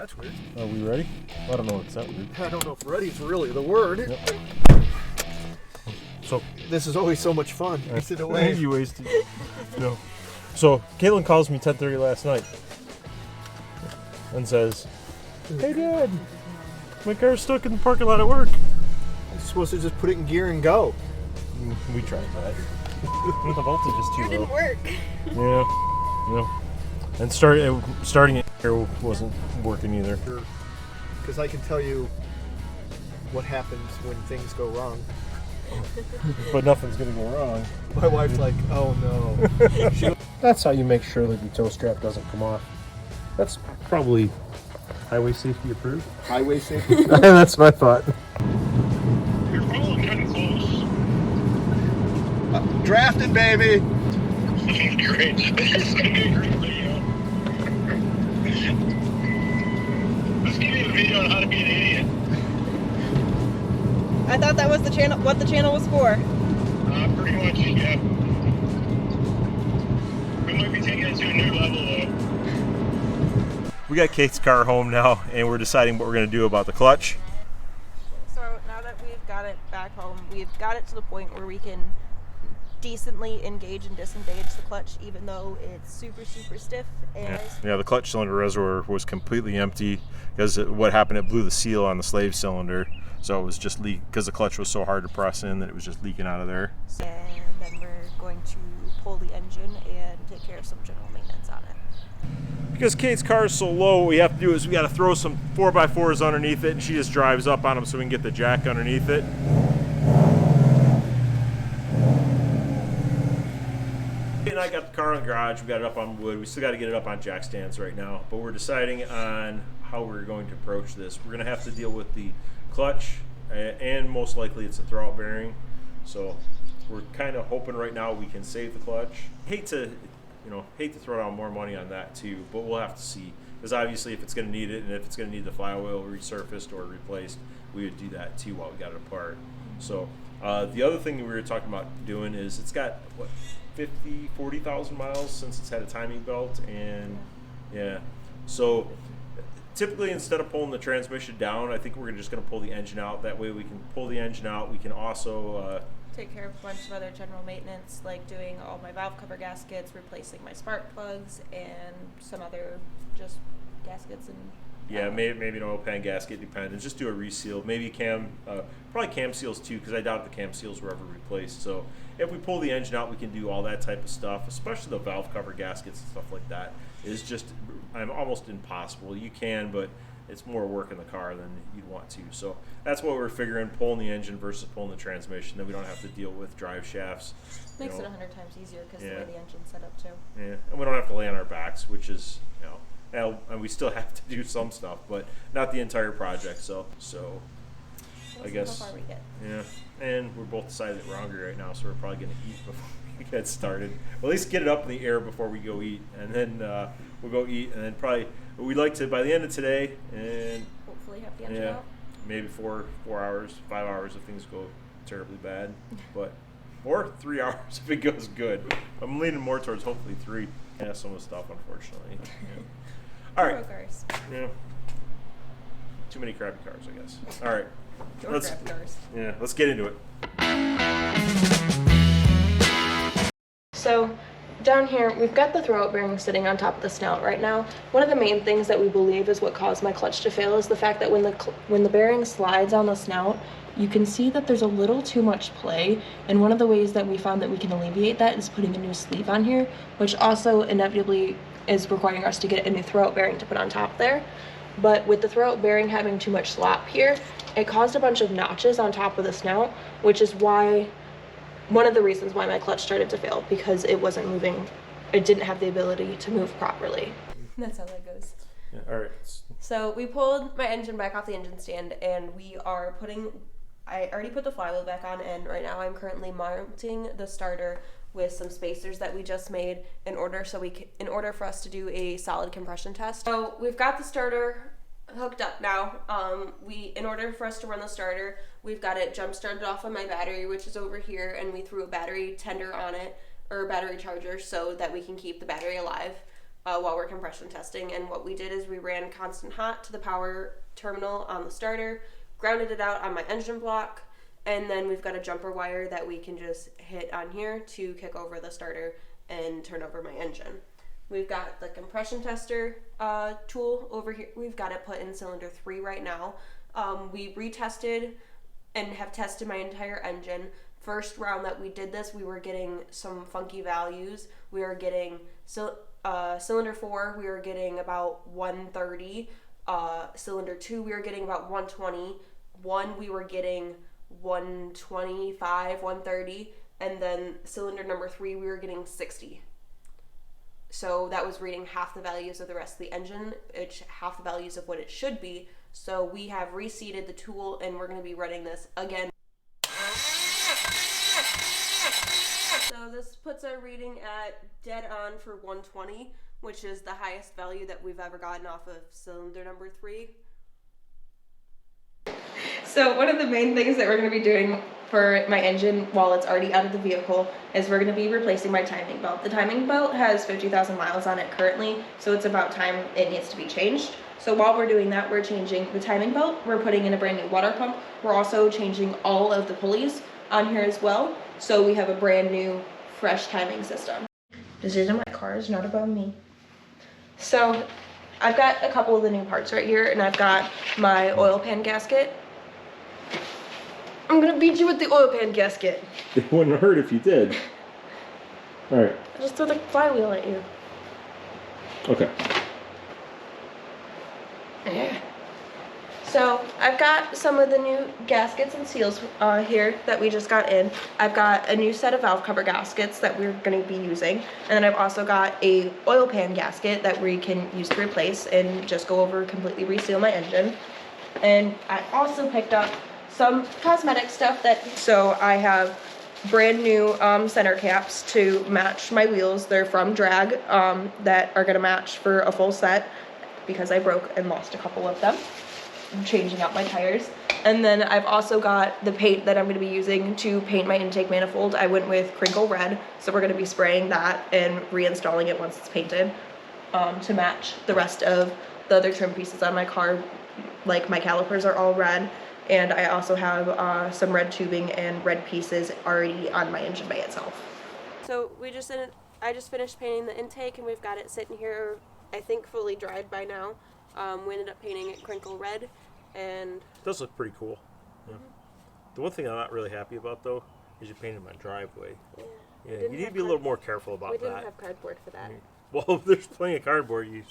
that's weird. Are we ready? I don't know what's that weird. I don't know if ready's really the word. Yep. So This is always so much fun. Wasted away. you wasted. No. So Caitlin calls me 10:30 last night and says, "Hey Dad, my car's stuck in the parking lot at work." You're supposed to just put it in gear and go. We tried that. The voltage is too It didn't low. work. Yeah. And starting it here wasn't working either. Because I can tell you what happens when things go wrong. But nothing's gonna go wrong. My wife's like, oh no. That's how you make sure that your tow strap doesn't come off. That's probably highway safety approved. Highway safety. That's what I thought. You're following kind of close. Drafting, baby. Great. This is going to be a great video. Let's give you a video on how to be an idiot. I thought that was the channel. What the channel was for. Pretty much, yeah. We might be taking it to a new level, though. We got Kate's car home now, and we're deciding what we're going to do about the clutch. So now that we've got it back home, we've got it to the point where we can decently engage and disengage the clutch, even though it's super stiff. And Yeah, the clutch cylinder reservoir was completely empty because what happened, it blew the seal on the slave cylinder, so it was just leak because the clutch was so hard to press in that it was just leaking out of there. and then we're going to pull the engine and take care of some general maintenance on it. Because Kate's car is so low, what we have to do is we got to throw some 4x4s underneath it, and she just drives up on them so we can get the jack underneath it. Kate and I got the car in the garage, we got it up on wood. We still got to get it up on jack stands right now, but we're deciding on how we're going to approach this. We're going to have to deal with the clutch, and most likely it's a throwout bearing. So we're kind of hoping right now we can save the clutch. Hate to throw down more money on that too, but we'll have to see. Because obviously if it's going to need it, and if it's going to need the flywheel resurfaced or replaced, we would do that too while we got it apart. So the other thing that we were talking about doing is it's got, 40,000 miles since it's had a timing belt, and yeah. So typically instead of pulling the transmission down, I think we're just going to pull the engine out. That way we can pull the engine out. We can also Take care of a bunch of other general maintenance, like doing all my valve cover gaskets, replacing my spark plugs, and some other just gaskets and maybe an oil pan gasket, depending. Just do a reseal. Maybe probably cam seals too, because I doubt the cam seals were ever replaced. So if we pull the engine out, we can do all that type of stuff, especially the valve cover gaskets and stuff like that. Is just almost impossible. You can, but it's more work in the car than you'd want to. So that's what we're figuring, pulling the engine versus pulling the transmission. Then we don't have to deal with drive shafts. makes it 100 times easier because the way the engine's set up too. Yeah, and we don't have to lay on our backs, which is, and we still have to do some stuff, but not the entire project. So We'll I see guess. how far we get. Yeah, and we're both decided that we're hungry right now, so we're probably going to eat before we get started. At least get it up in the air before we go eat, and then we'll go eat, and then probably we'd like to, by the end of today, and Hopefully have the engine out. maybe 4 hours, 5 hours if things go terribly bad, but or 3 hours if it goes good. I'm leaning more towards hopefully 3. Yeah, some of the stuff, unfortunately. Yeah. All right. Cars. Yeah. Too many crappy cars, I guess. All right. Or crappy cars. Yeah, let's get into it. So down here, we've got the throwout bearing sitting on top of the snout right now. One of the main things that we believe is what caused my clutch to fail is the fact that when the bearing slides on the snout, you can see that there's a little too much play, and one of the ways that we found that we can alleviate that is putting a new sleeve on here, which also inevitably is requiring us to get a new throwout bearing to put on top there. But with the throwout bearing having too much slop here, it caused a bunch of notches on top of the snout, which is why one of the reasons why my clutch started to fail, because it wasn't moving, it didn't have the ability to move properly. That's how that goes. Yeah, all right. So we pulled my engine back off the engine stand, and I already put the flywheel back on, and right now I'm currently mounting the starter with some spacers that we just made in order for us to do a solid compression test. So we've got the starter hooked up now. In order for us to run the starter, we've got it jump started off of my battery, which is over here, and we threw a battery tender on it, or a battery charger, so that we can keep the battery alive. while we're compression testing. And what we did is we ran constant hot to the power terminal on the starter, grounded it out on my engine block, and then we've got a jumper wire that we can just hit on here to kick over the starter and turn over my engine. We've got the compression tester tool over here. We've got it put in cylinder 3 right now. We retested and have tested my entire engine. First round that we did this, we were getting some funky values. We were getting cylinder 4, we were getting about 130. Cylinder 2, we were getting about 120. 1, we were getting 125, 130. And then cylinder number 3, we were getting 60. So that was reading half the values of the rest of the engine, it's half the values of what it should be. So we have reseated the tool and we're going to be running this again. So this puts our reading at dead on for 120, which is the highest value that we've ever gotten off of cylinder number 3. So one of the main things that we're going to be doing for my engine while it's already out of the vehicle is we're going to be replacing my timing belt. The timing belt has 50,000 miles on it currently, so it's about time it needs to be changed. So while we're doing that, we're changing the timing belt, we're putting in a brand new water pump, we're also changing all of the pulleys on here as well, so we have a brand new fresh timing system. Decision of my car is not about me. So I've got a couple of the new parts right here, and I've got my oil pan gasket. I'm gonna beat you with the oil pan gasket. It wouldn't hurt if you did. Alright. I just throw the flywheel at you. Okay. Yeah. So I've got some of the new gaskets and seals here that we just got in. I've got a new set of valve cover gaskets that we're going to be using, and then I've also got a oil pan gasket that we can use to replace and just go over completely reseal my engine. And I also picked up some cosmetic stuff so I have brand new center caps to match my wheels. They're from Drag that are going to match for a full set because I broke and lost a couple of them. I'm changing out my tires. And then I've also got the paint that I'm going to be using to paint my intake manifold. I went with Crinkle Red, so we're going to be spraying that and reinstalling it once it's painted to match the rest of the other trim pieces on my car. Like my calipers are all red, and I also have some red tubing and red pieces already on my engine bay itself. So I just finished painting the intake, and we've got it sitting here, I think fully dried by now. We ended up painting it Crinkle Red, and It does look pretty cool. Yeah. The one thing I'm not really happy about, though, is you painted my driveway. Yeah, you need to be a little more careful about that. we didn't have cardboard for that. Well, there's plenty of cardboard. You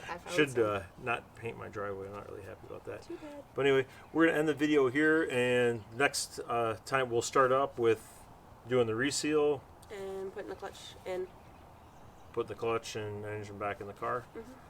I should found not paint my driveway. I'm not really happy about that. Too bad. But anyway, we're going to end the video here, and next time we'll start up with doing the reseal. And putting the clutch in. Put the clutch and engine back in the car.